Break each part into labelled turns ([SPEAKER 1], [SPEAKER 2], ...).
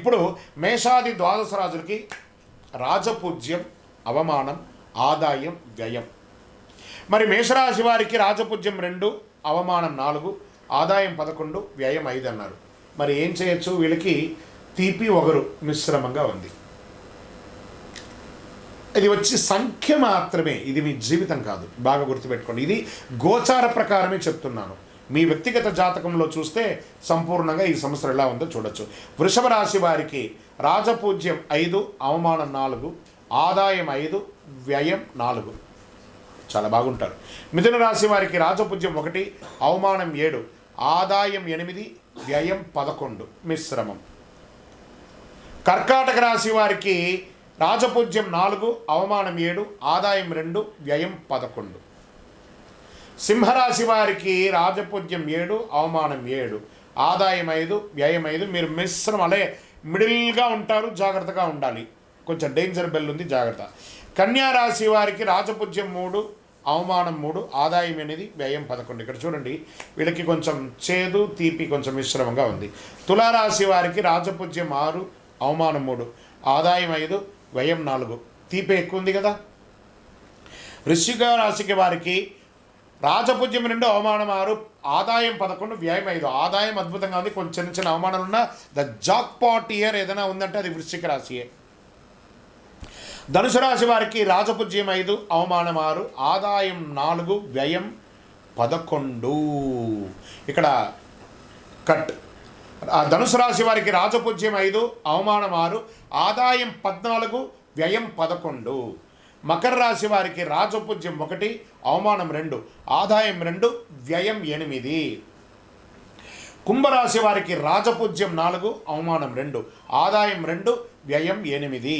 [SPEAKER 1] ఇప్పుడు మేషాది ద్వాదశ రాజులకి రాజపూజ్యం, అవమానం, ఆదాయం, వ్యయం. మరి మేషరాశి వారికి రాజపూజ్యం 2, అవమానం 4, ఆదాయం 11, వ్యయం 5 అన్నారు. మరి ఏం చేయొచ్చు? వీళ్ళకి తీపి ఒగరు మిశ్రమంగా ఉంది. ఇది వచ్చి సంఖ్య మాత్రమే, ఇది మీ జీవితం కాదు. బాగా గుర్తుపెట్టుకోండి. ఇది గోచార ప్రకారమే చెప్తున్నాను. మీ వ్యక్తిగత జాతకంలో చూస్తే సంపూర్ణంగా ఈ సంవత్సరం ఎలా ఉందో చూడొచ్చు. వృషభ రాశి వారికి రాజపూజ్యం 5, అవమానం 4, ఆదాయం 5, వ్యయం 4. చాలా బాగుంటారు. మిథున రాశి వారికి రాజపూజ్యం 1, అవమానం 7, ఆదాయం 8, వ్యయం 11, మిశ్రమం. కర్కాటక రాశి వారికి రాజపూజ్యం 4, అవమానం 7, ఆదాయం 2, వ్యయం 11. సింహరాశి వారికి రాజపూజ్యం 7, అవమానం 7, ఆదాయం 5, వ్యయం 5. మీరు మిశ్రమలే మిడిల్గా ఉంటారు, జాగ్రత్తగా ఉండాలి. కొంచెం డేంజర్ బెల్ ఉంది, జాగ్రత్త. కన్యా రాశి వారికి రాజపూజ్యం 3, అవమానం 3, ఆదాయం 8, వ్యయం 11. ఇక్కడ చూడండి, వీళ్ళకి కొంచెం చేదు తీపి కొంచెం మిశ్రమంగా ఉంది. తులారాశి వారికి రాజపూజ్యం 6, అవమానం 3, ఆదాయం 5, వ్యయం 4. తీపి ఎక్కువ ఉంది కదా. వృశ్చిక రాశికి వారికి రాజపూజ్యం 2, అవమానం 6, ఆదాయం 11, వ్యయం 5. ఆదాయం అద్భుతంగా ఉంది, కొంచెం చిన్న చిన్న అవమానాలు ఉన్నా ద జాక్ పాట్ ఇయర్ ఏదైనా ఉందంటే అది వృశ్చిక రాశియే. ధనుసు రాశి వారికి రాజపూజ్యం 5, అవమానం 6, ఆదాయం 4, వ్యయం 11. ఇక్కడ కట్. ధనుసు రాశి వారికి రాజపూజ్యం 5, అవమానం 6, ఆదాయం 14, వ్యయం 11. మకర రాశి వారికి రాజపూజ్యం 1, అవమానం 2, ఆదాయం 2, వ్యయం 8. కుంభరాశి వారికి రాజపూజ్యం 4, అవమానం 2, ఆదాయం 2, వ్యయం 8.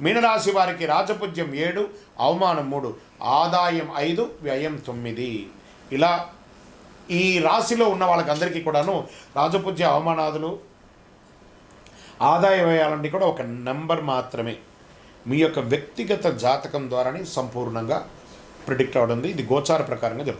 [SPEAKER 1] మీనరాశి వారికి రాజపూజ్యం 7, అవమానం 3, ఆదాయం 5, వ్యయం 9. ఇలా ఈ రాశిలో ఉన్న వాళ్ళకందరికీ కూడాను రాజపూజ్య అవమానాదులు ఆదాయ వ్యయాలన్నీ కూడా ఒక నెంబర్ మాత్రమే. మీ యొక్క వ్యక్తిగత జాతకం ద్వారానే సంపూర్ణంగా ప్రిడిక్ట్ అవడం. ఇది గోచార ప్రకారంగా చెప్తాను.